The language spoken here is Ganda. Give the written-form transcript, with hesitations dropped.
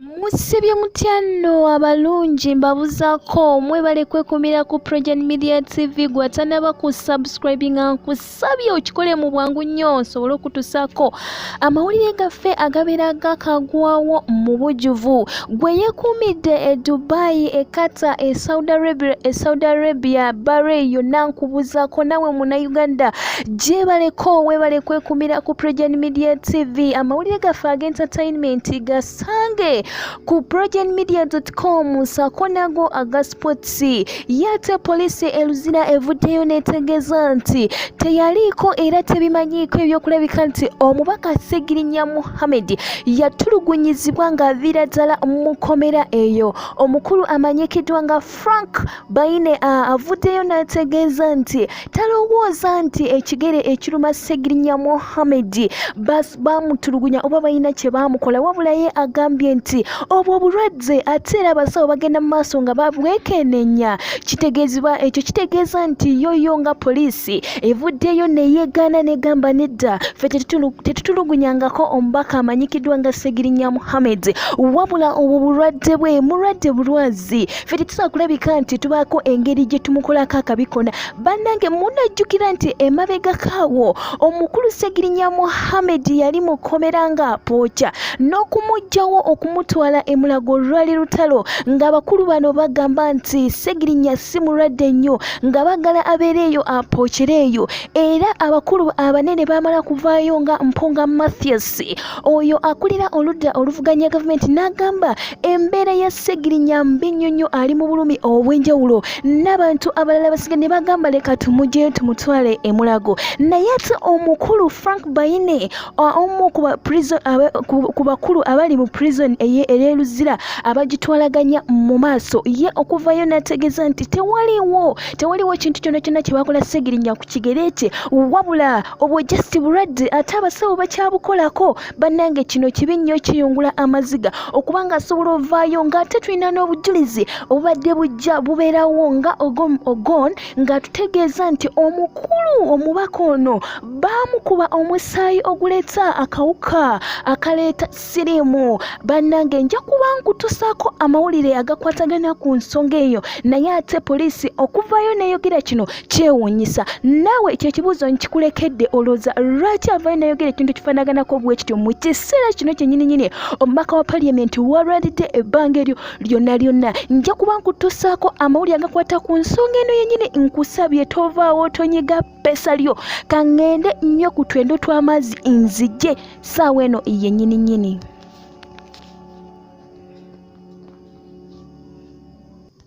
Musibye mutyano abalungi mbabuzaako mwebale kwekumira ku Project Media TV gwatanaba ku subscribinga nkusabye okikole mu bwangu nnyo osobole okutusaako amawulire gaffe agabeera gakagwawo mu bujjuvu gwe yeekuumidde e Dubai, e Qatar, e Saudi Arabia, Bahrain yonna nkubuzaako nawe Munnayuganda gyebaleko webale kwekumira ku Project Media TV amawulire gaffe ag'entertainment gasange ku projectmedia.com sako nago aga sports. Yate police eluzira evuddeyo netegeeza nti teyaliko era tebimanyiiko ebyokulabika nti omubaka Ssegirinya Muhammad yatulugunyizibwa ng'aviira ddala mu kkomera eyo. Omukulu amanyikiddwa nga Frank Baine avuddeyo n'ategeeza nti talowooza nti ekigere ekiruma Ssegirinya Muhammad bamutulugunya oba balina kye baamukola, wabula ye agambye nti obwo bulwadde ate era abasawo bagenda mu maaso nga babwekenneenya. Kitegeezebwa ekyo kitegeeza nti yoyo nga poliisi evuddeyo neyeegaana negamba nedda ffe tetutulugunyangako omubaka amanyikiddwa nga Ssegirinya Muhammad, wabula obwo bulwadde bwe mulwadde bulwazi, ffe tetusobola kulabika nti tubaako engeri gye tumukolako akabikona. Bannange munajjukira nti emabegakaawo omukulu Ssegirinya Muhammad yali mu kkomera ng'apookya n'okumuggyawo okumutwala e Mulago lwali lutalo ng'abakulu bano bagamba nti Ssegirinya si mulwadde nnyo nga bagala abeereeyo apookere eyo. Era abakulu abanene baamala kuvaayo nga Mpunga Mathias oyo akulira oludda oluvuganya gavumenti n'agamba embeera ya Ssegirinya mbi nnyo, ali mu bulumi obw'enjawulo, n'abantu abalala basiga ne bagamba leka tumugyeyo tumutwale e Mulago. Naye ate omukulu Frank Baine omu ku bakulu abali mu prison ey'eluzira abagitwalaganya mu maaso, ye okuvayo n'ategeeza nti tewaliwo kintu kyonna kyonna kye bakola Ssegirinya ku kigere kye, wabula obwo just bulwadde ate abasawo bakyabukolako. Bannange kino kibi nnyo, kiyungula amaziga okubanga asobola ovaayo ng'ate tulina n'obujulizi obubadde bujja bubeerawo nga Ongom ng'atutegeeza nti omubaka ono baamukuba omusaayi oguleeta akawuka akaleeta Siriimu. Bannange nja kuba nkutusaako amawulire agakwatagana ku nsonga eyo, naye ate poliisi okuvaayo n'eyogera kino kyewuunyisa. Naawe ekyo ekibuuzo nkikulekedde, olowooza lwaki avaayo n'ayogera ekintu kifaanaganako bwe kityo mu kiseera kino kyennyini omubaka wa paliamenti walwalidde ebbanga eryo lyonna. Nja kuba nkutusaako amawulire agakwata ku nsonga eno yennyini. Nkusabye tovaawo tonyiga ppesa lyo, kaŋŋende nnyo ku twendo tw'amazzi nzije ssaawa eno yennyini.